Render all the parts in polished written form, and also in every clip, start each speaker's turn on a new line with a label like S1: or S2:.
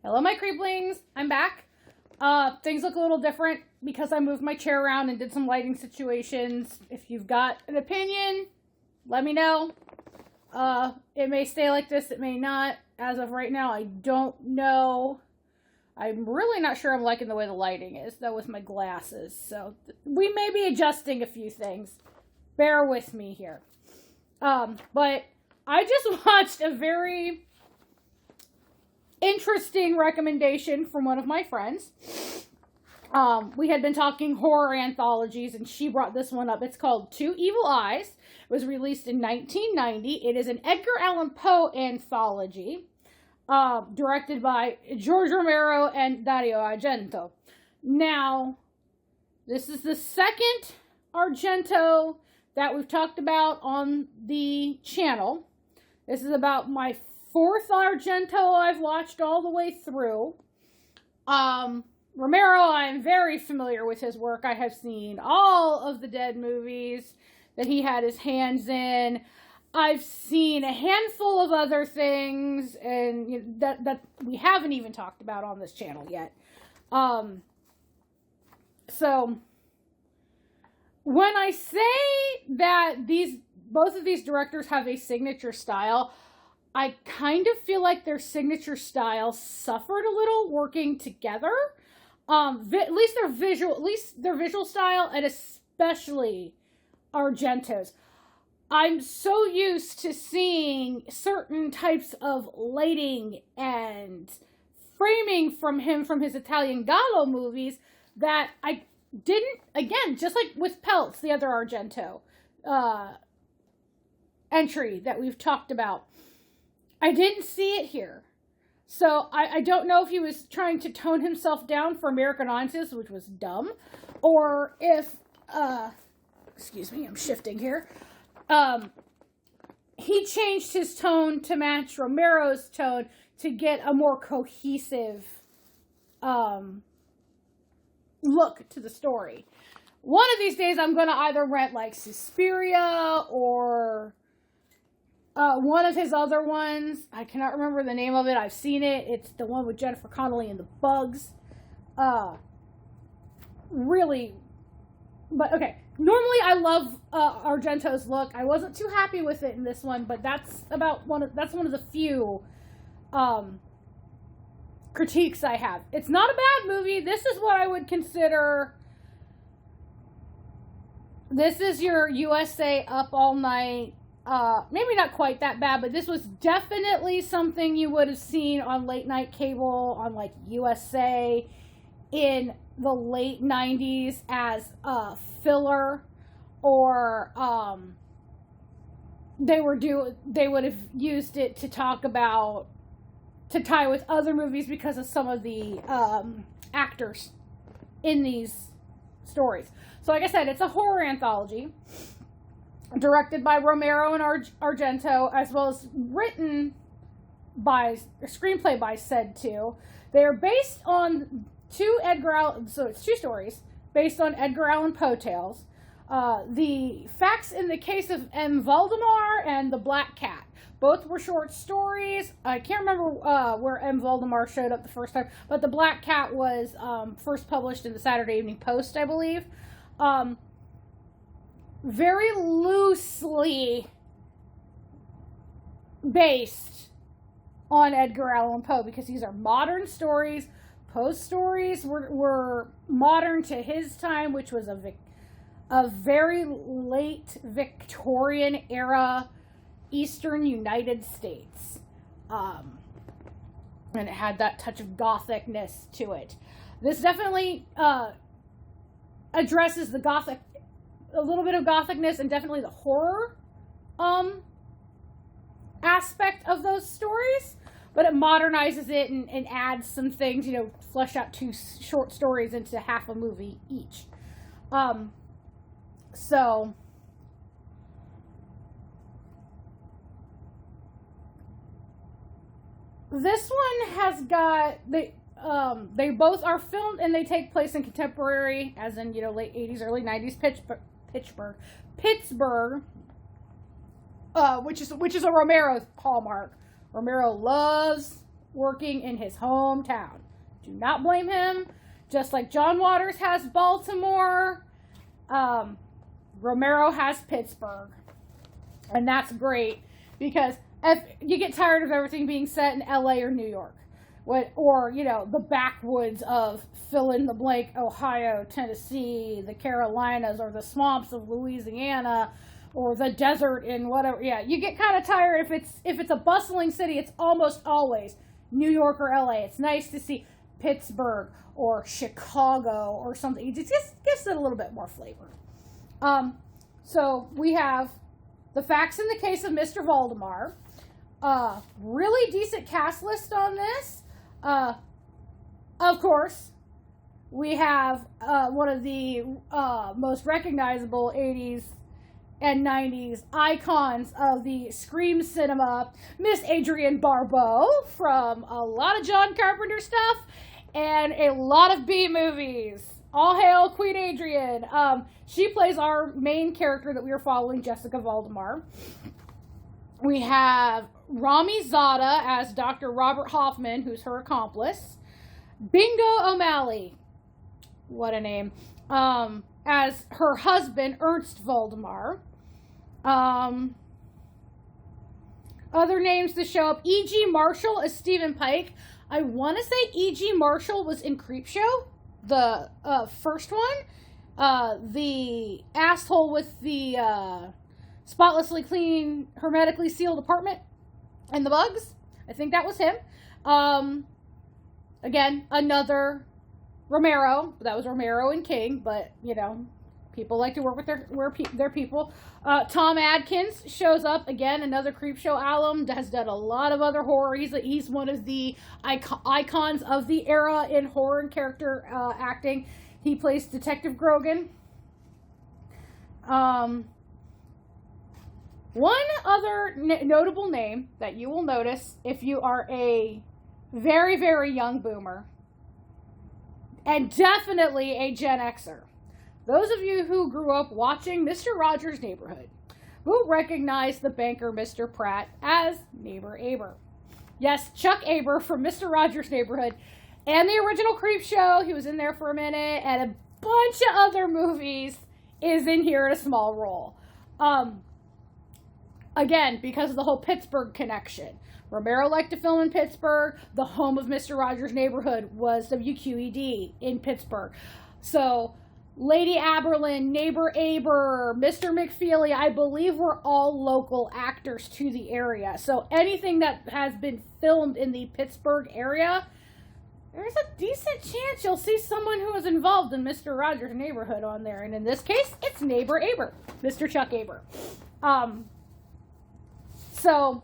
S1: Hello, my creeplings. I'm back. Things look a little different because I moved my chair around and did some lighting situations. If you've got an opinion, let me know. It may stay like this, it may not. As of right now, I don't know. I'm really not sure I'm liking the way the lighting is, though, with my glasses. So we may be adjusting a few things. Bear with me here. But I just watched a very interesting recommendation from one of my friends. We had been talking horror anthologies, and she brought this one up. It's called Two Evil Eyes. It was released in 1990. It is an Edgar Allan Poe anthology, directed by George Romero and Dario Argento. Now, this is the second Argento that we've talked about on the channel. This is about my fourth Argento I've watched all the way through. Romero, I am very familiar with his work. I have seen all of the Dead movies that he had his hands in. I've seen a handful of other things, and that we haven't even talked about on this channel yet. So when I say that both of these directors have a signature style, I kind of feel like their signature style suffered a little working together. At least their visual style, and especially Argento's. I'm so used to seeing certain types of lighting and framing from him from his Italian Giallo movies that I didn't, again, just like with Peltz, the other Argento entry that we've talked about. I didn't see it here. So I don't know if he was trying to tone himself down for American audiences, which was dumb, or if, excuse me, I'm shifting here. He changed his tone to match Romero's tone to get a more cohesive look to the story. One of these days I'm going to either rent like Suspiria or one of his other ones. I cannot remember the name of it. I've seen it. It's the one with Jennifer Connelly and the bugs. Really. But okay. Normally I love Argento's look. I wasn't too happy with it in this one, but that's one of the few critiques I have. It's not a bad movie. This is what I would consider. This is your USA Up All Night. Maybe not quite that bad, but this was definitely something you would have seen on late night cable on like USA in the late 90s as a filler, or they would have used it to tie with other movies because of some of the actors in these stories. So like I said, it's a horror anthology directed by Romero and Argento, as well as written by, screenplay by said two. They are based on it's two stories based on Edgar Allan Poe tales. The facts in the case of M. Valdemar and The Black Cat. Both were short stories. I can't remember where M. Valdemar showed up the first time, but The Black Cat was first published in the Saturday Evening Post, I believe. Very loosely based on Edgar Allan Poe, because these are modern stories. Poe's stories were modern to his time, which was a very late Victorian era Eastern United States. And it had that touch of gothicness to it. This definitely addresses the gothic, a little bit of gothicness, and definitely the horror aspect of those stories, but it modernizes it and adds some things, flesh out two short stories into half a movie each. So this one has got they both are filmed and they take place in contemporary, as in late 80s, early 90s Pittsburgh, which is a Romero hallmark. Romero loves working in his hometown. Do not blame him. Just like John Waters has Baltimore, Romero has Pittsburgh. And that's great because if you get tired of everything being set in LA or New York, or, you know, the backwoods of fill in the blank, Ohio, Tennessee, the Carolinas, or the swamps of Louisiana, or the desert in whatever. Yeah, you get kind of tired. If it's a bustling city, it's almost always New York or LA. It's nice to see Pittsburgh or Chicago or something. It just gives it a little bit more flavor. So we have the facts in the case of Mr. Valdemar. Really decent cast list on this. Of course, we have one of the most recognizable 80s and 90s icons of the Scream cinema, Miss Adrienne Barbeau, from a lot of John Carpenter stuff and a lot of B movies. All hail Queen Adrienne. She plays our main character that we are following, Jessica Valdemar. We have Rami Zada as Dr. Robert Hoffman, who's her accomplice. Bingo O'Malley, what a name, as her husband, Ernst Valdemar. Other names to show up, E.G. Marshall as Stephen Pike. I want to say E.G. Marshall was in Creepshow, the first one. The asshole with the spotlessly clean, hermetically sealed apartment and the bugs. I think that was him. Again, another Romero. That was Romero and King, but, you know, people like to work with their people. Tom Adkins shows up, again, another Creepshow alum, has done a lot of other horror. He's one of the icons of the era in horror and character acting. He plays Detective Grogan. One other notable name that you will notice if you are a very, very young boomer, and definitely a Gen Xer. Those of you who grew up watching Mr. Rogers' Neighborhood will recognize the banker Mr. Pratt as Neighbor Aber. Yes, Chuck Aber from Mr. Rogers' Neighborhood and the original Creepshow. He was in there for a minute, and a bunch of other movies is in here in a small role. Again, because of the whole Pittsburgh connection. Romero liked to film in Pittsburgh. The home of Mr. Rogers' Neighborhood was WQED in Pittsburgh. So, Lady Aberlin, Neighbor Aber, Mr. McFeely, I believe were all local actors to the area. So, anything that has been filmed in the Pittsburgh area, there's a decent chance you'll see someone who was involved in Mr. Rogers' Neighborhood on there. And in this case, it's Neighbor Aber, Mr. Chuck Aber. So,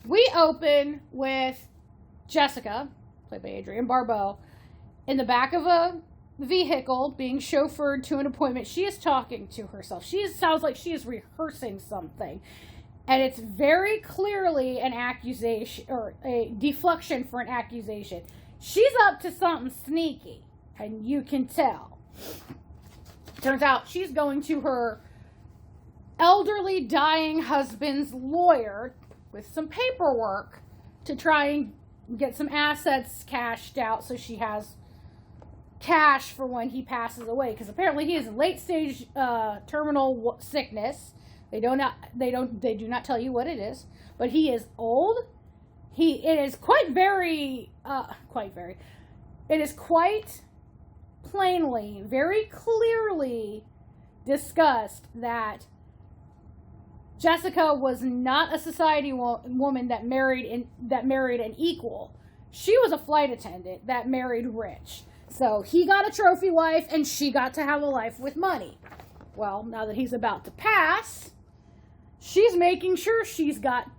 S1: we open with Jessica, played by Adrienne Barbeau, in the back of a vehicle being chauffeured to an appointment. She is talking to herself. Sounds like she is rehearsing something. And it's very clearly an accusation, or a deflection for an accusation. She's up to something sneaky, and you can tell. Turns out she's going to her elderly dying husband's lawyer with some paperwork to try and get some assets cashed out so she has cash for when he passes away, because apparently he is in late stage terminal sickness. They do not tell you what it is, but he is old. It is quite plainly, very clearly discussed that Jessica was not a society woman that married an equal. She was a flight attendant that married rich. So he got a trophy wife, and she got to have a life with money. Well, now that he's about to pass, she's making sure she's got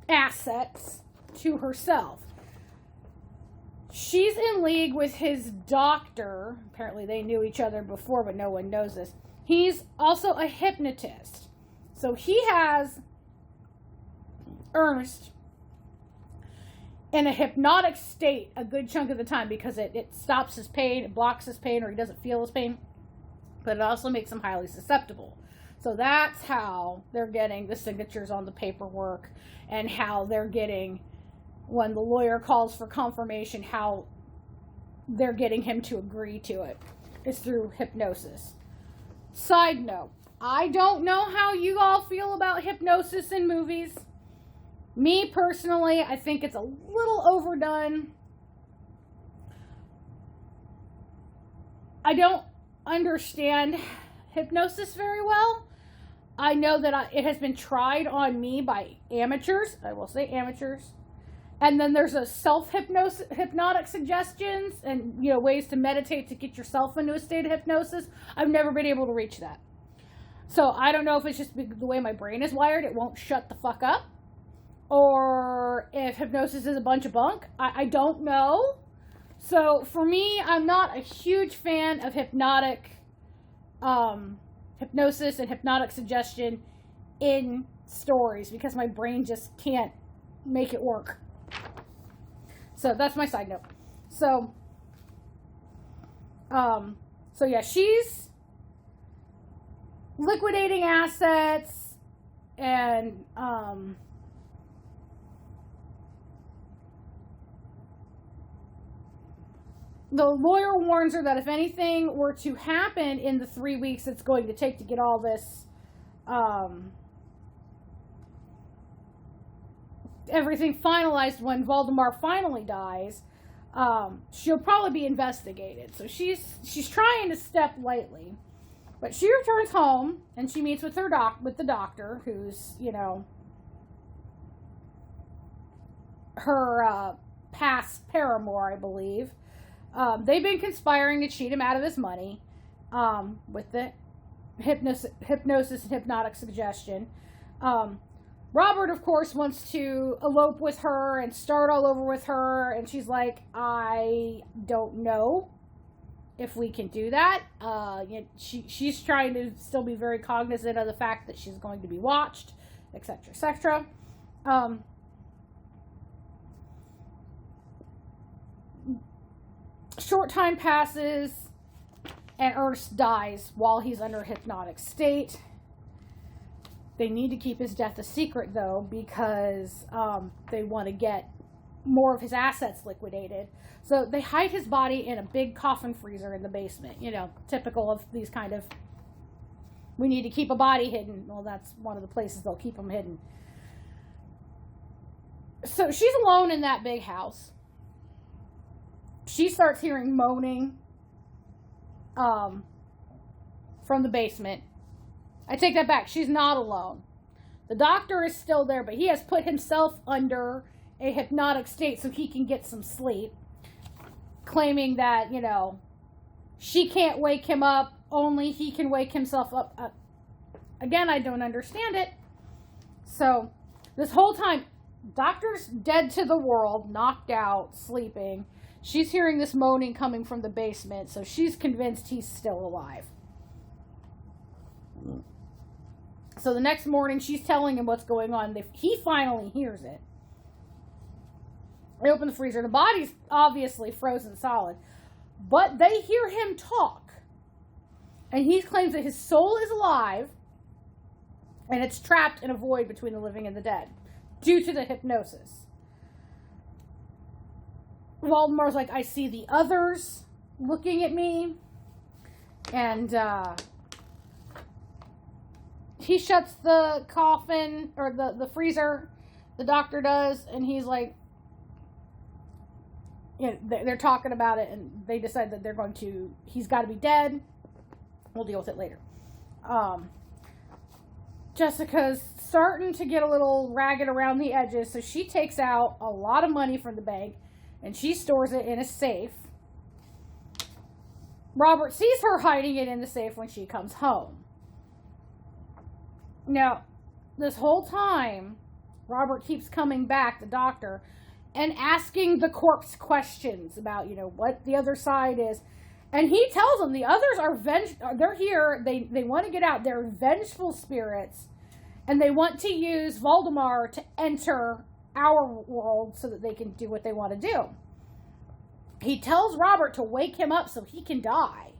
S1: assets to herself. She's in league with his doctor. Apparently they knew each other before, but no one knows this. He's also a hypnotist. So he has Ernst in a hypnotic state a good chunk of the time because it stops his pain, it blocks his pain, or he doesn't feel his pain, but it also makes him highly susceptible. So that's how they're getting the signatures on the paperwork and how they're getting when the lawyer calls for confirmation how they're getting him to agree to it is through hypnosis. Side note, I don't know how you all feel about hypnosis in movies. Me personally, I think it's a little overdone. I don't understand hypnosis very well. I know that it has been tried on me by amateurs. I will say amateurs. And then there's a hypnotic suggestions and, ways to meditate to get yourself into a state of hypnosis. I've never been able to reach that. So I don't know if it's just the way my brain is wired. It won't shut the fuck up. Or if hypnosis is a bunch of bunk. I don't know. So for me, I'm not a huge fan of hypnosis and hypnotic suggestion in stories because my brain just can't make it work. So that's my side note. So yeah, she's liquidating assets and the lawyer warns her that if anything were to happen in the 3 weeks it's going to take to get all this, everything finalized when Voldemort finally dies, she'll probably be investigated. So she's trying to step lightly. But she returns home and she meets with the doctor, who's, her past paramour, I believe. They've been conspiring to cheat him out of his money with the hypnosis and hypnotic suggestion. Robert, of course, wants to elope with her and start all over with her, and she's like, I don't know if we can do that. She's trying to still be very cognizant of the fact that she's going to be watched, etc., etc. Short time passes, and Ernst dies while he's under a hypnotic state. They need to keep his death a secret, though, because they want to get more of his assets liquidated. So they hide his body in a big coffin freezer in the basement. Typical of these kind of, we need to keep a body hidden. Well, that's one of the places they'll keep them hidden. So she's alone in that big house. She starts hearing moaning from the basement. I take that back. She's not alone. The doctor is still there, but he has put himself under a hypnotic state so he can get some sleep, claiming that, she can't wake him up, only he can wake himself up. Again, I don't understand it. So, this whole time, doctor's dead to the world, knocked out, sleeping. She's hearing this moaning coming from the basement, so she's convinced he's still alive. So the next morning, she's telling him what's going on. He finally hears it. They open the freezer. The body's obviously frozen solid. But they hear him talk. And he claims that his soul is alive. And it's trapped in a void between the living and the dead. Due to the hypnosis. Voldemort's like, I see the others looking at me. And, he shuts the coffin, or the freezer, the doctor does, and he's like, they're talking about it, and they decide that he's got to be dead. We'll deal with it later. Jessica's starting to get a little ragged around the edges, so she takes out a lot of money from the bank, and she stores it in a safe. Robert sees her hiding it in the safe when she comes home. Now, this whole time, Robert keeps coming back, the doctor, and asking the corpse questions about, what the other side is. And he tells them the others are they're here, they want to get out, they're vengeful spirits, and they want to use Voldemort to enter our world so that they can do what they want to do. He tells Robert to wake him up so he can die.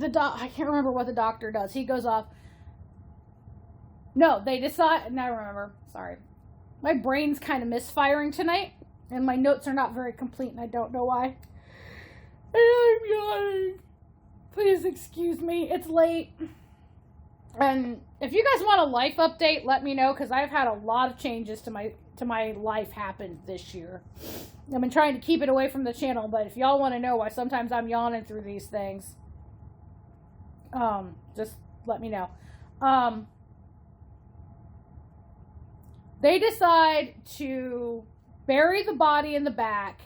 S1: I can't remember what the doctor does. He goes off. No, they decide. Now I remember. Sorry. My brain's kind of misfiring tonight, and my notes are not very complete, and I don't know why. And I'm yawning. Please excuse me. It's late. And if you guys want a life update, let me know, because I've had a lot of changes to my life happen this year. I've been trying to keep it away from the channel, but if y'all want to know why sometimes I'm yawning through these things, just let me know. They decide to bury the body in the back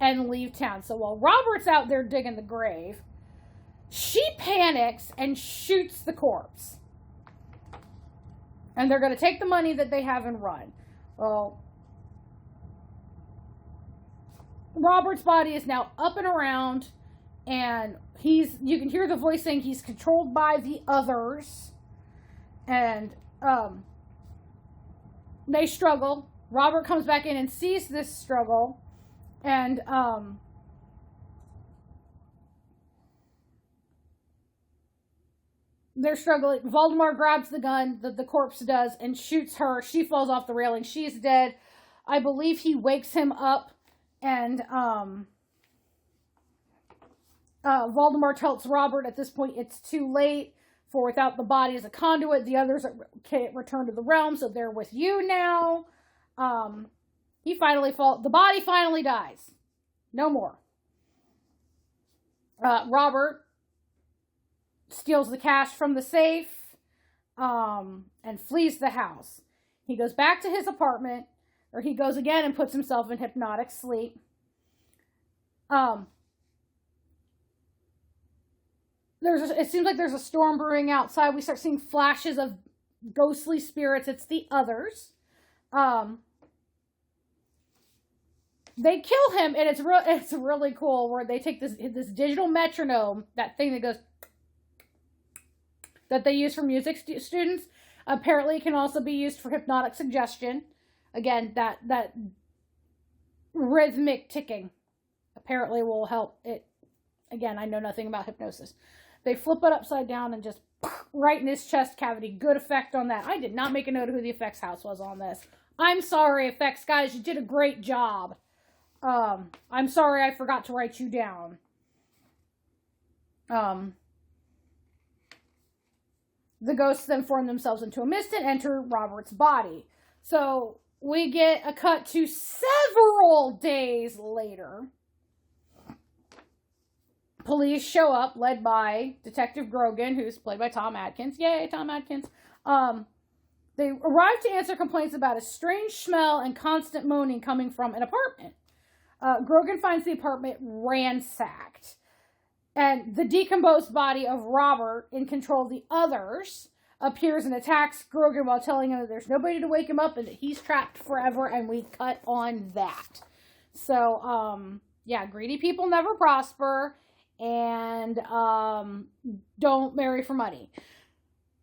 S1: and leave town. So while Robert's out there digging the grave, she panics and shoots the corpse. And they're going to take the money that they have and run. Well, Robert's body is now up and around, and you can hear the voice saying he's controlled by the others. And, they struggle. Robert comes back in and sees this struggle, and they're struggling. Voldemort grabs the gun that the corpse does and shoots her. She falls off the railing. She's dead. I believe he wakes him up, and Voldemort tells Robert at this point it's too late. For without the body as a conduit, the others can't return to the realm, so they're with you now. The body finally dies. No more. Robert steals the cash from the safe, and flees the house. He goes back to his apartment, or he goes again and puts himself in hypnotic sleep. It seems like there's a storm brewing outside. We start seeing flashes of ghostly spirits. It's the others. They kill him, and it's really cool where they take this digital metronome, that thing that goes, that they use for music students. Apparently, it can also be used for hypnotic suggestion. Again, that rhythmic ticking apparently will help it. Again, I know nothing about hypnosis. They flip it upside down and just right in his chest cavity. Good effect on that. I did not make a note of who the effects house was on this. I'm sorry, effects guys. You did a great job. I'm sorry I forgot to write you down. The ghosts then form themselves into a mist and enter Robert's body. So we get a cut to several days later. Police show up, led by Detective Grogan, who's played by Tom Atkins. Yay, Tom Atkins. They arrive to answer complaints about a strange smell and constant moaning coming from an apartment. Grogan finds the apartment ransacked. And the decomposed body of Robert, in control of the others, appears and attacks Grogan while telling him that there's nobody to wake him up and that he's trapped forever, and we cut on that. So, yeah, greedy people never prosper. And don't marry for money.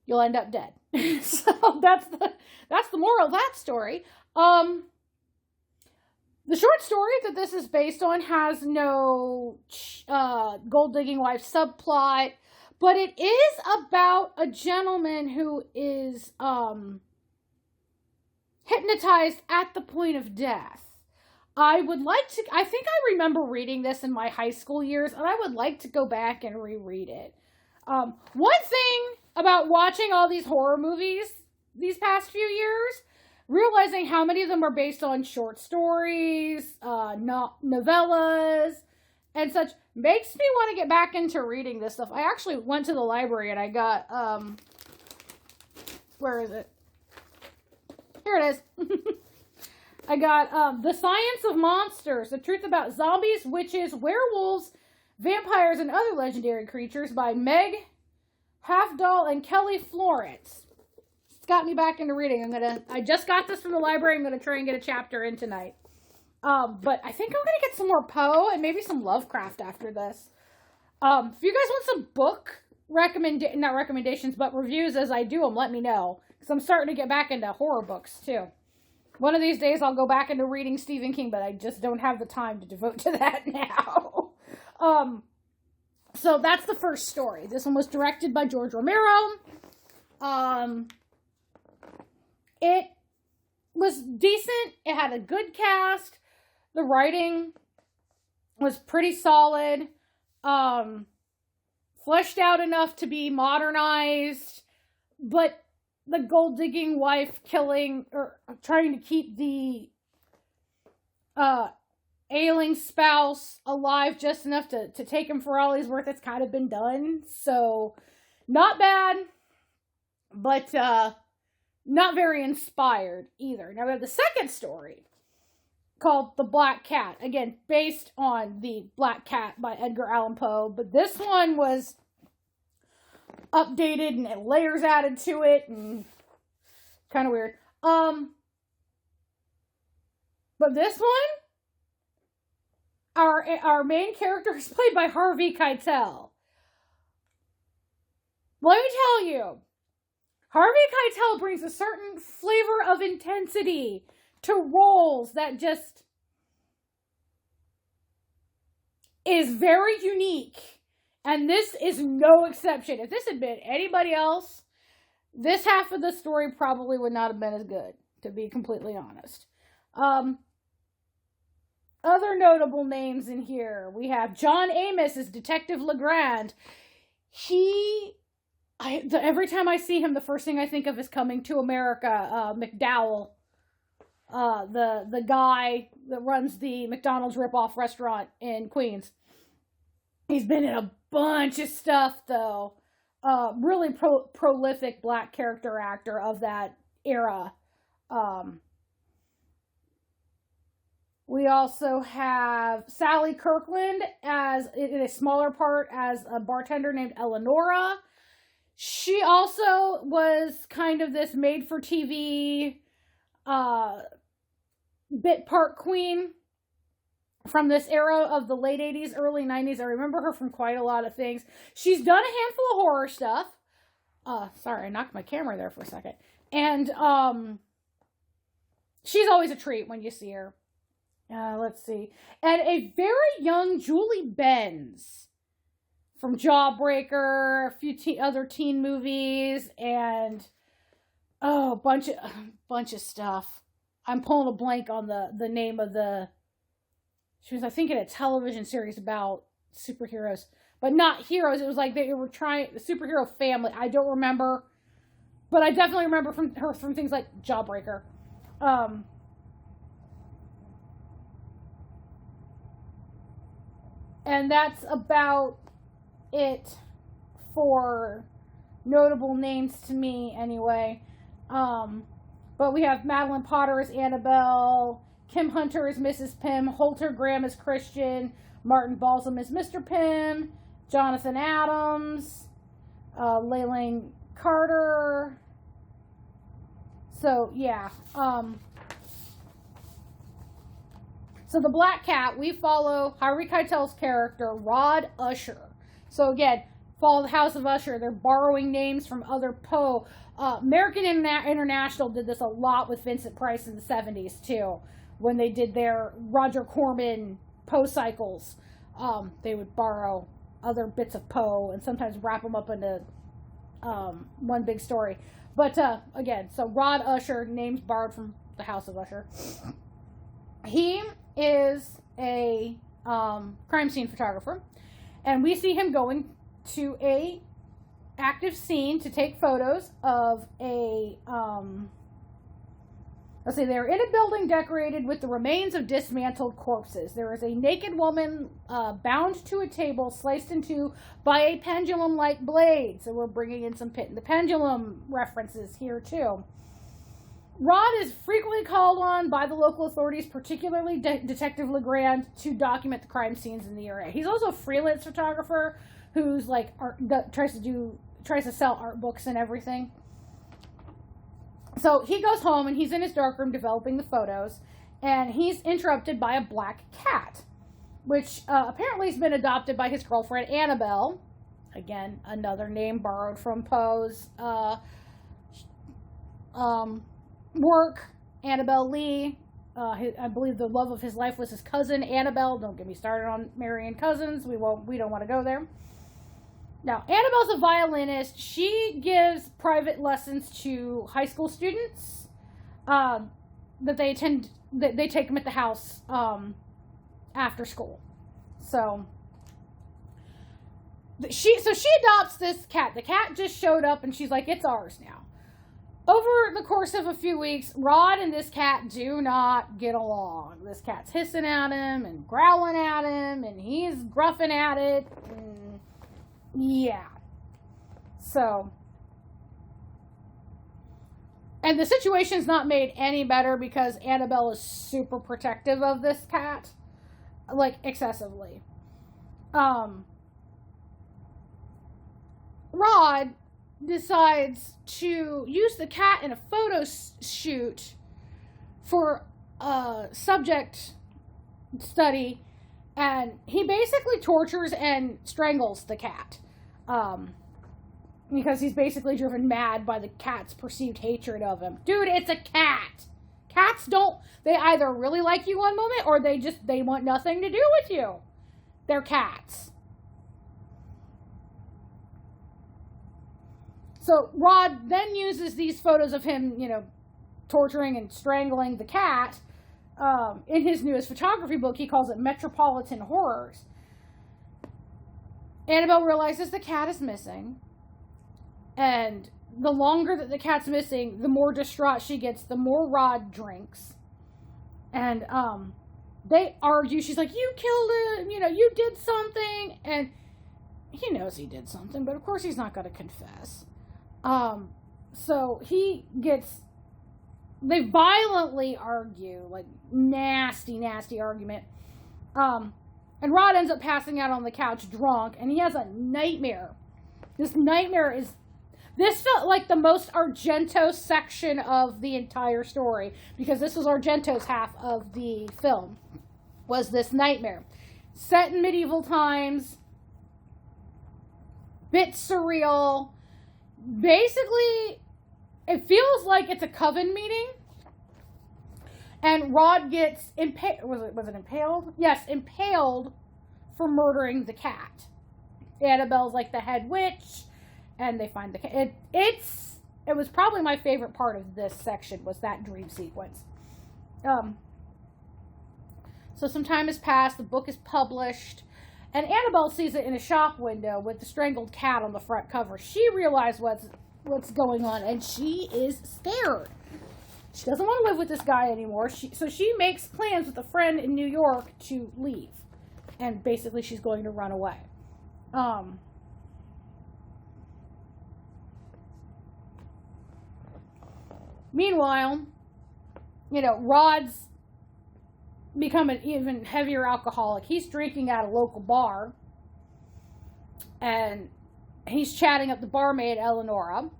S1: You'll end up dead. So that's the moral of that story. The short story that this is based on has no gold digging wife subplot, but it is about a gentleman who is hypnotized at the point of death. I think I remember reading this in my high school years, and I would like to go back and reread it. One thing about watching all these horror movies these past few years, realizing how many of them are based on short stories, novellas, and such, makes me want to get back into reading this stuff. I actually went to the library and I got, where is it? Here it is. I got The Science of Monsters, The Truth About Zombies, Witches, Werewolves, Vampires, and Other Legendary Creatures by Meg Halfdahl and Kelly Florence. It's got me back into reading. I just got this from the library. I'm going to try and get a chapter in tonight. But I think I'm going to get some more Poe and maybe some Lovecraft after this. If you guys want some book not recommendations, but reviews as I do them, let me know. Because I'm starting to get back into horror books, too. One of these days I'll go back into reading Stephen King, but I just don't have the time to devote to that now. So that's the first story. This one was directed by George Romero. It was decent. It had a good cast. The writing was pretty solid. Fleshed out enough to be modernized, but the gold digging wife killing or trying to keep the ailing spouse alive just enough to take him for all he's worth, it's kind of been done. So not bad, but not very inspired either. Now we have the second story called The Black Cat. Again, based on The Black Cat by Edgar Allan Poe. But this one was updated and layers added to it and kind of weird. But this one, our main character is played by Harvey Keitel. Let me tell you, Harvey Keitel brings a certain flavor of intensity to roles that just is very unique. And this is no exception. If this had been anybody else, this half of the story probably would not have been as good, to be completely honest. Other notable names in here. We have John Amos as Detective Legrand. Every time I see him, the first thing I think of is Coming to America. McDowell. The guy that runs the McDonald's ripoff restaurant in Queens. He's been in a bunch of stuff, though. Really prolific black character actor of that era. We also have Sally Kirkland as, in a smaller part, as a bartender named Eleonora. She also was kind of this made-for-TV bit part queen from this era of the late 80s, early 90s. I remember her from quite a lot of things. She's done a handful of horror stuff. Sorry, I knocked my camera there for a second. And she's always a treat when you see her. Let's see. And a very young Julie Benz from Jawbreaker, a few other teen movies, and a bunch of stuff. I'm pulling a blank on the name of the... She was, I think, in a television series about superheroes. But not heroes. It was like they were trying... The superhero family. I don't remember. But I definitely remember her from things like Jawbreaker. And that's about it for notable names to me, anyway. But we have Madeline Potter as Annabelle, Kim Hunter as Mrs. Pym, Holter Graham as Christian, Martin Balsam as Mr. Pym, Jonathan Adams, Leyland Carter. So, yeah. So The Black Cat, we follow Harvey Keitel's character, Rod Usher. So again, follow the House of Usher. They're borrowing names from other Poe. American International did this a lot with Vincent Price in the 70s, too. When they did their Roger Corman Poe cycles, they would borrow other bits of Poe and sometimes wrap them up into one big story. But again, so Rod Usher, names borrowed from the House of Usher. He is a crime scene photographer, and we see him going to a active scene to take photos of a let's see, they're in a building decorated with the remains of dismantled corpses. There is a naked woman bound to a table, sliced in two by a pendulum-like blade. So we're bringing in some Pit and the Pendulum references here too. Rod is frequently called on by the local authorities, particularly Detective Legrand, to document the crime scenes in the area. He's also a freelance photographer who's like tries to sell art books and everything. So he goes home and he's in his darkroom developing the photos, and he's interrupted by a black cat, which apparently has been adopted by his girlfriend Annabelle. Again, another name borrowed from Poe's work. Annabelle Lee. I believe the love of his life was his cousin Annabelle. Don't get me started on marrying cousins. We don't want to go there. Now, Annabelle's a violinist. She gives private lessons to high school students that they attend. They take them at the house after school. So she adopts this cat. The cat just showed up, and she's like, "It's ours now." Over the course of a few weeks, Rod and this cat do not get along. This cat's hissing at him and growling at him, and he's gruffing at it. Yeah. So, and the situation's not made any better because Annabelle is super protective of this cat, like excessively. Rod decides to use the cat in a photo shoot for a subject study, and he basically tortures and strangles the cat because he's basically driven mad by the cat's perceived hatred of him. Dude, it's a cat. Cats they either really like you one moment or they want nothing to do with you. They're cats. So Rod then uses these photos of him, torturing and strangling the cat in his newest photography book. He calls it Metropolitan Horrors. Annabelle realizes the cat is missing. And the longer that the cat's missing, the more distraught she gets, the more Rod drinks. And they argue. She's like, "You killed it, you did something." And he knows he did something, but of course he's not going to confess. So they violently argue, like nasty, nasty argument. And Rod ends up passing out on the couch drunk, and he has a nightmare. This felt like the most Argento section of the entire story, because this was Argento's half of the film, was this nightmare. Set in medieval times, bit surreal. Basically, it feels like it's a coven meeting, and Rod gets impaled. Was it impaled? Yes, impaled for murdering the cat. Annabelle's like the head witch, and they find the cat. It was probably my favorite part of this section, was that dream sequence. So some time has passed. The book is published. And Annabelle sees it in a shop window with the strangled cat on the front cover. She realized what's going on, and she is scared. She doesn't want to live with this guy anymore. So she makes plans with a friend in New York to leave. And basically she's going to run away. Meanwhile, Rod's become an even heavier alcoholic. He's drinking at a local bar, and he's chatting up the barmaid Eleonora,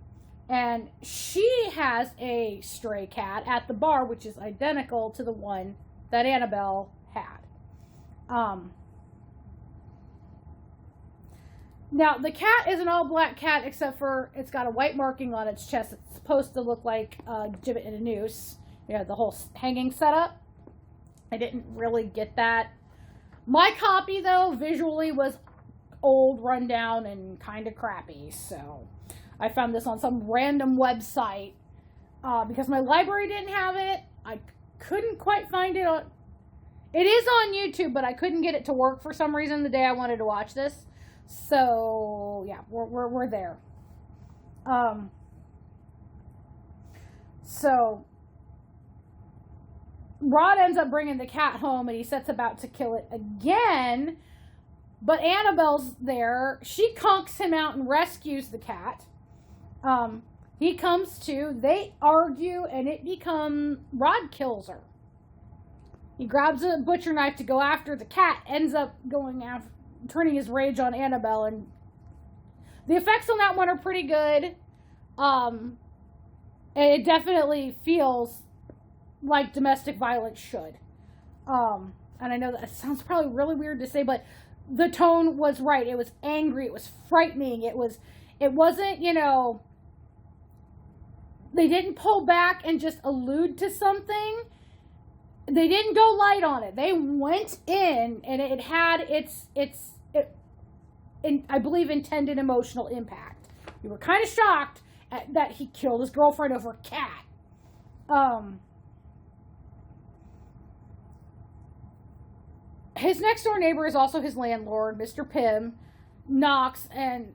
S1: and she has a stray cat at the bar, which is identical to the one that Annabelle had. Now, the cat is an all-black cat, except for it's got a white marking on its chest. It's supposed to look like a gibbet in a noose. The whole hanging setup. I didn't really get that. My copy, though, visually was old, rundown, and kind of crappy. So I found this on some random website because my library didn't have it. I couldn't quite find it on... It is on YouTube, but I couldn't get it to work for some reason the day I wanted to watch this. So, yeah, we're there. So Rod ends up bringing the cat home, and he sets about to kill it again. But Annabelle's there. She conks him out and rescues the cat. He comes to. They argue, and Rod kills her. He grabs a butcher knife to go after the cat. Ends up turning his rage on Annabelle, and the effects on that one are pretty good. And it definitely feels like domestic violence should. And I know that sounds probably really weird to say, but the tone was right. It was angry. It was frightening. It wasn't, they didn't pull back and just allude to something. They didn't go light on it. They went in, and it had I believe, intended emotional impact. You were kind of shocked that he killed his girlfriend over a cat. His next door neighbor is also his landlord, Mr. Pym, knocks, and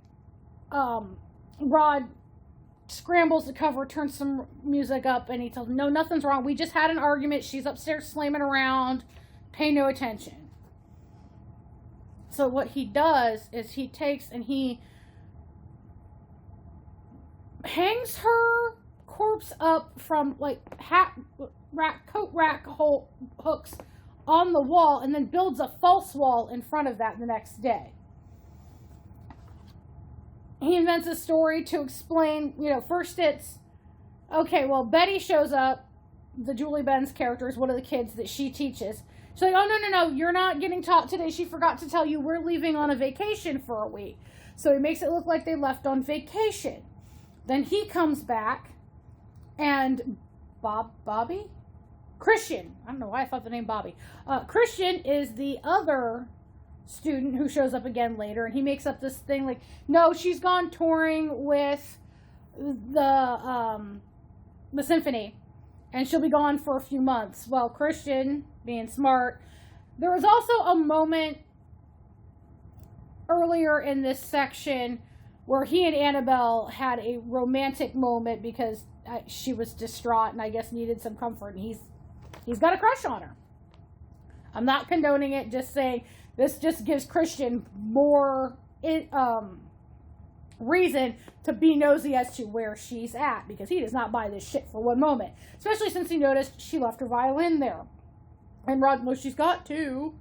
S1: Rod scrambles to cover, turns some music up, and he tells him, no, nothing's wrong. We just had an argument. She's upstairs slamming around. Pay no attention. So what he does is he takes and he hangs her corpse up from like coat rack hooks on the wall, and then builds a false wall in front of that the next day. He invents a story to explain, first it's, okay, well, Betty shows up, the Julie Benz character is one of the kids that she teaches. She's like, oh, no, you're not getting taught today. She forgot to tell you we're leaving on a vacation for a week. So he makes it look like they left on vacation. Then he comes back, and Bobby? Christian. I don't know why I thought the name Bobby. Christian is the other student who shows up again later, and he makes up this thing like, no, she's gone touring with the symphony, and she'll be gone for a few months. Well, Christian, being smart, there was also a moment earlier in this section where he and Annabelle had a romantic moment because she was distraught and I guess needed some comfort, and he's got a crush on her. I'm not condoning it, just saying this just gives Christian more reason to be nosy as to where she's at, because he does not buy this shit for one moment. Especially since he noticed she left her violin there. And Rod, well, she's got two.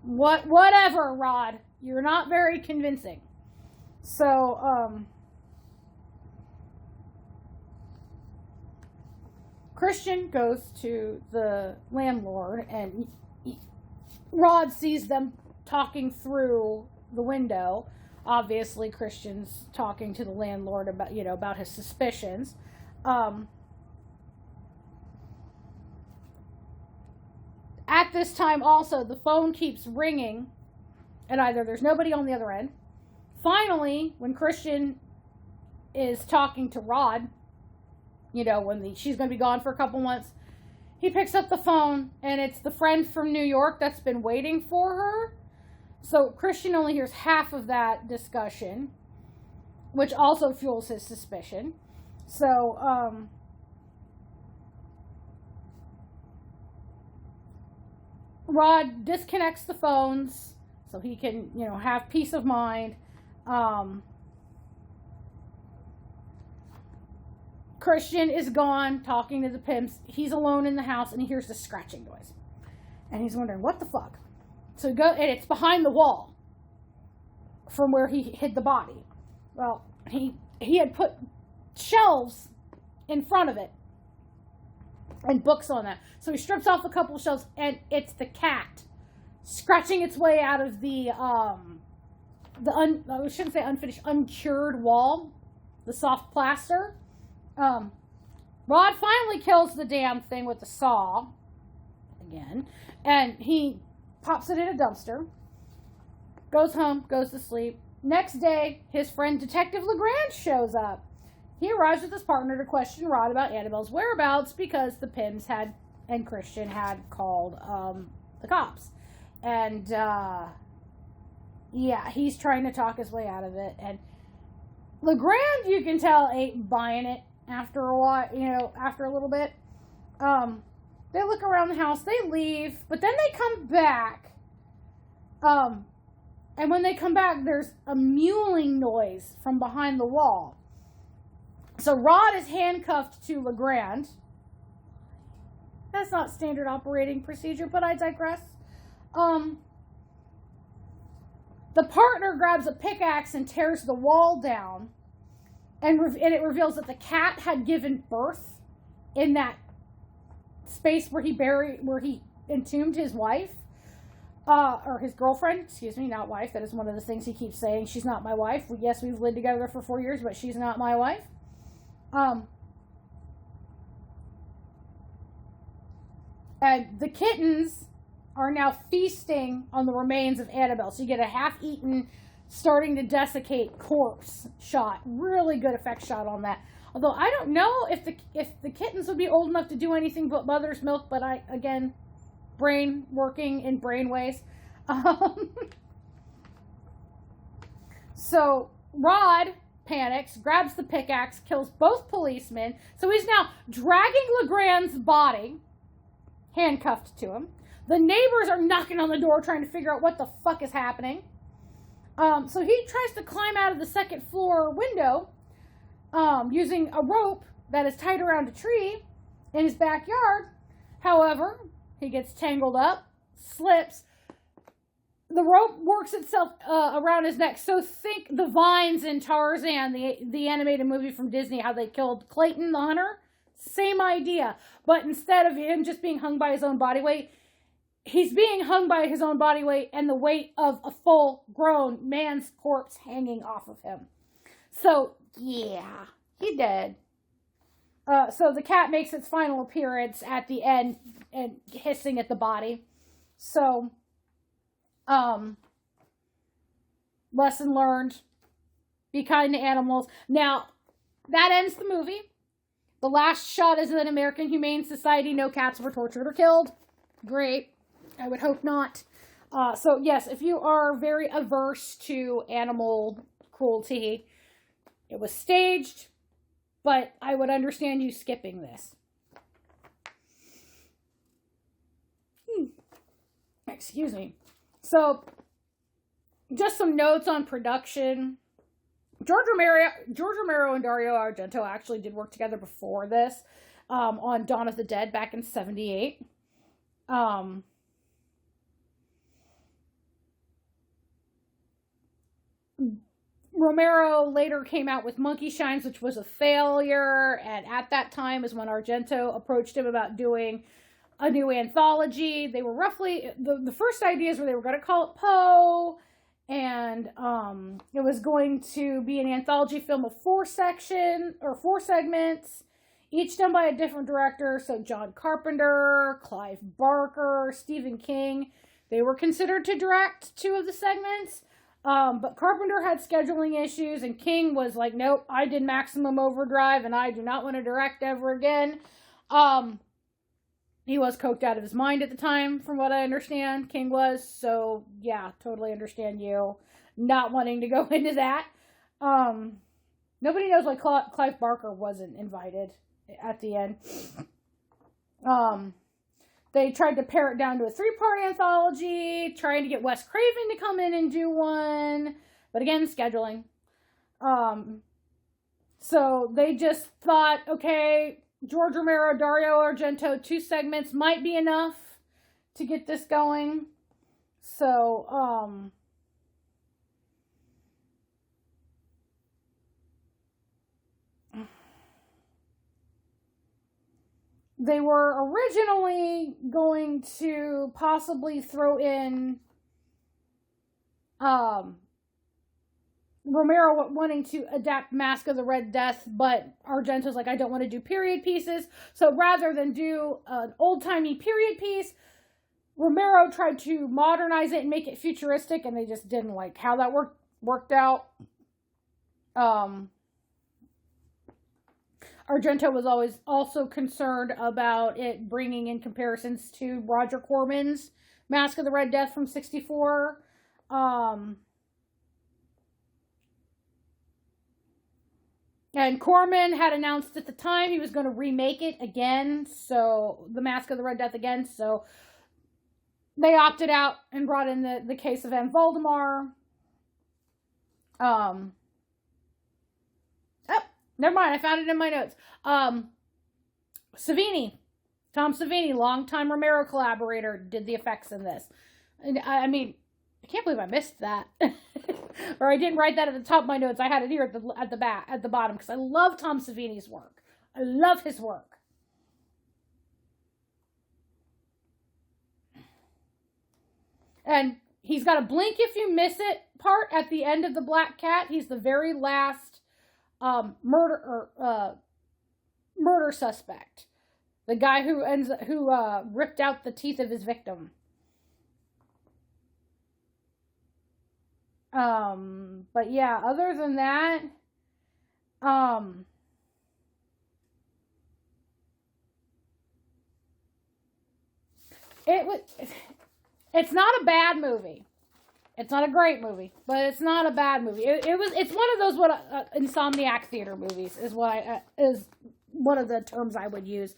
S1: Whatever, Rod. You're not very convincing. So, Christian goes to the landlord, and Rod sees them talking through the window. Obviously, Christian's talking to the landlord about his suspicions. At this time, also, the phone keeps ringing, and either there's nobody on the other end. Finally, when Christian is talking to Rod, when she's going to be gone for a couple months, he picks up the phone, and it's the friend from New York that's been waiting for her. So Christian only hears half of that discussion, which also fuels his suspicion. So, Rod disconnects the phones so he can, have peace of mind. Christian is gone talking to the Pyms. He's alone in the house, and he hears this scratching noise. And he's wondering, what the fuck? So and it's behind the wall from where he hid the body. Well, he had put shelves in front of it and books on that. So he strips off a couple of shelves, and it's the cat scratching its way out of the I shouldn't say unfinished, uncured wall, the soft plaster. Rod finally kills the damn thing with the saw again, and he pops it in a dumpster, goes home, goes to sleep. Next day, his friend Detective Legrand shows up. He arrives with his partner to question Rod about Annabelle's whereabouts because the Pyms and Christian had called the cops. And he's trying to talk his way out of it. And Legrand, you can tell, ain't buying it after a while, after a little bit. They look around the house, they leave, but then they come back. And when they come back, there's a mewling noise from behind the wall. So Rod is handcuffed to Legrand. That's not standard operating procedure, but I digress. The partner grabs a pickaxe and tears the wall down, and it reveals that the cat had given birth in that space where he entombed his wife, or his girlfriend, excuse me, not wife. That is one of the things he keeps saying. She's not my wife. Yes, we've lived together for 4 years, but she's not my wife. And the kittens are now feasting on the remains of Annabelle. So you get a half-eaten starting to desiccate corpse shot. Really good effect shot on that. Although I don't know if the kittens would be old enough to do anything but mother's milk, but again, brain working in brain ways. So Rod panics, grabs the pickaxe, kills both policemen. So he's now dragging Legrand's body, handcuffed to him. The neighbors are knocking on the door trying to figure out what the fuck is happening. So he tries to climb out of the second floor window using a rope that is tied around a tree in his backyard. However, he gets tangled up, slips. The rope works itself around his neck. So think the vines in Tarzan, the animated movie from Disney, how they killed Clayton the hunter. Same idea. But instead of him just being hung by his own body weight, he's being hung by his own body weight and the weight of a full-grown man's corpse hanging off of him. So, yeah, he dead. So the cat makes its final appearance at the end and hissing at the body. So, lesson learned. Be kind to animals. Now, that ends the movie. The last shot is an American Humane Society. No cats were tortured or killed. Great. I would hope not. So, yes, if you are very averse to animal cruelty, it was staged, but I would understand you skipping this. Excuse me. So, just some notes on production. George Romero and Dario Argento actually did work together before this on Dawn of the Dead back in 1978. Romero later came out with Monkey Shines, which was a failure, and at that time is when Argento approached him about doing a new anthology. They were roughly, the first ideas were they were going to call it Poe, and it was going to be an anthology film of 4 segments, each done by a different director. So John Carpenter, Clive Barker, Stephen King, they were considered to direct 2 of the segments. But Carpenter had scheduling issues, and King was like, nope, I did Maximum Overdrive, and I do not want to direct ever again. He was coked out of his mind at the time, from what I understand, King was, so, yeah, totally understand you not wanting to go into that. Nobody knows why Clive Barker wasn't invited at the end. They tried to pare it down to a 3-part anthology, trying to get Wes Craven to come in and do one. But again, scheduling. So they just thought, okay, George Romero, Dario Argento, 2 segments might be enough to get this going. So, they were originally going to possibly throw in Romero wanting to adapt Mask of the Red Death, but Argento's like, I don't want to do period pieces. So rather than do an old-timey period piece, Romero tried to modernize it and make it futuristic, and they just didn't like how that worked out. Argento was always also concerned about it bringing in comparisons to Roger Corman's Mask of the Red Death from 1964. And Corman had announced at the time he was going to remake it again, so the Mask of the Red Death again, so they opted out and brought in the case of M. Valdemar. Oh, never mind, I found it in my notes. Savini, Tom Savini, longtime Romero collaborator, did the effects in this. And I mean, I can't believe I missed that. Or I didn't write that at the top of my notes. I had it here at the bottom, because I love Tom Savini's work. I love his work. And he's got a blink if you miss it part at the end of The Black Cat. He's the very last murder suspect. The guy who ripped out the teeth of his victim. But yeah, other than that, um, it was. It's not a bad movie. It's not a great movie, but it's not a bad movie. It's one of those insomniac theater movies is one of the terms I would use.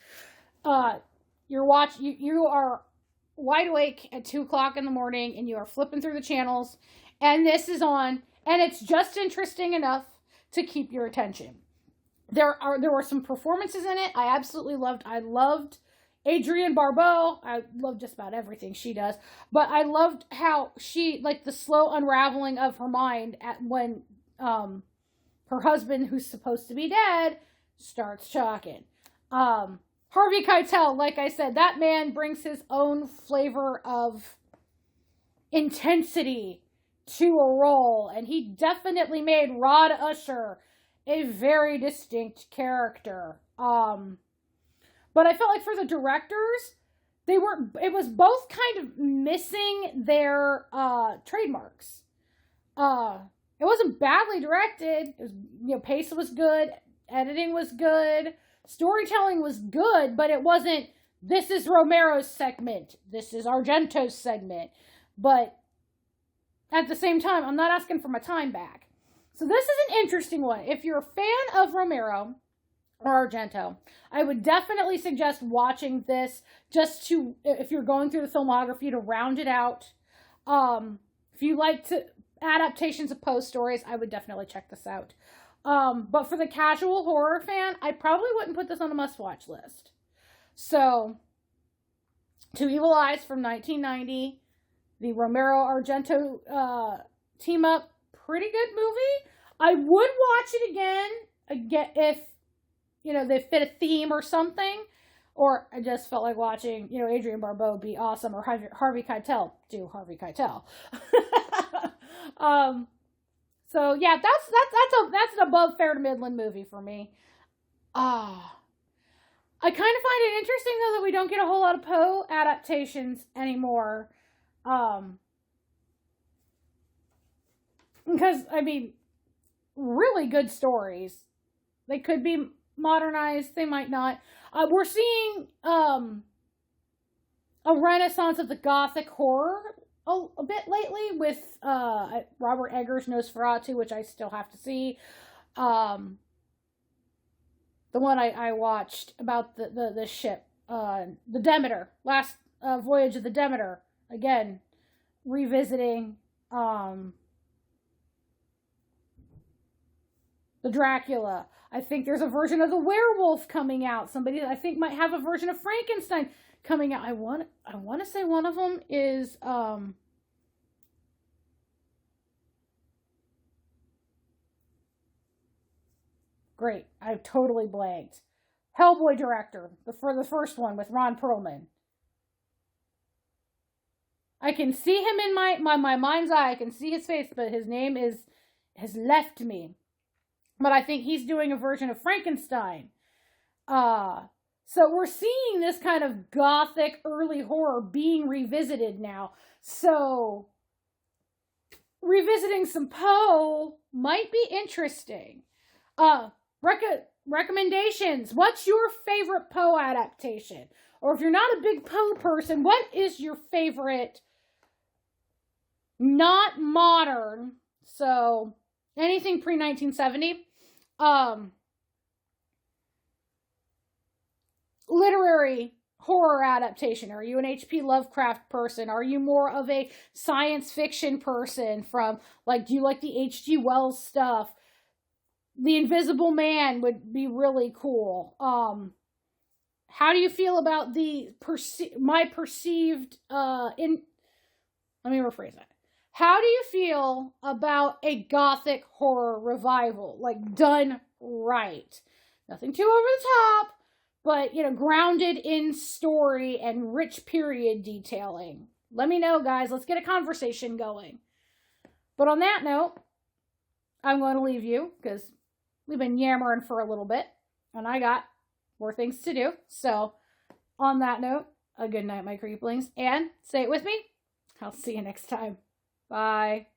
S1: You are wide awake at 2 o'clock in the morning, and you are flipping through the channels, and this is on, and it's just interesting enough to keep your attention. There were some performances in it I absolutely loved. I loved Adrienne Barbeau. I love just about everything she does, but I loved how she, like, the slow unraveling of her mind when her husband, who's supposed to be dead, starts talking. Harvey Keitel, like I said, that man brings his own flavor of intensity to a role, and he definitely made Rod Usher a very distinct character. But I felt like for the directors, it was both kind of missing their trademarks. It wasn't badly directed. It was, pace was good, editing was good, storytelling was good, but it wasn't, this is Romero's segment, this is Argento's segment. But at the same time, I'm not asking for my time back. So this is an interesting one. If you're a fan of Romero or Argento, I would definitely suggest watching this just to, if you're going through the filmography, to round it out. If you like adaptations of Poe stories, I would definitely check this out. But for the casual horror fan, I probably wouldn't put this on a must-watch list. So, Two Evil Eyes from 1990, the Romero-Argento team-up, pretty good movie. I would watch it again if, they fit a theme or something. Or I just felt like watching, Adrienne Barbeau be awesome, or Harvey Keitel do Harvey Keitel. So yeah, that's an above fair to Midland movie for me. I kind of find it interesting though that we don't get a whole lot of Poe adaptations anymore. Because really good stories. They could be modernized, they might not. We're seeing a renaissance of the gothic horror a bit lately with Robert Eggers' Nosferatu, which I still have to see. The one I watched about the ship, the Demeter, last voyage of the Demeter, again revisiting the Dracula. I think there's a version of the werewolf coming out. Somebody I think might have a version of Frankenstein coming out. I want to say one of them is great. I've totally blanked. Hellboy director for the first one with Ron Perlman. I can see him in my mind's eye. I can see his face, but his name has left me. But I think he's doing a version of Frankenstein. So we're seeing this kind of gothic early horror being revisited now. So revisiting some Poe might be interesting. Recommendations. What's your favorite Poe adaptation? Or if you're not a big Poe person, what is your favorite not modern, so anything pre-1970, literary horror adaptation? Are you an H.P. Lovecraft person? Are you more of a science fiction person do you like the H.G. Wells stuff? The Invisible Man would be really cool. How do you feel about my perceived, let me rephrase that. How do you feel about a gothic horror revival? Done right. Nothing too over the top, but, grounded in story and rich period detailing. Let me know, guys. Let's get a conversation going. But on that note, I'm going to leave you because we've been yammering for a little bit and I got more things to do. So on that note, a good night, my creeplings, and say it with me. I'll see you next time. Bye.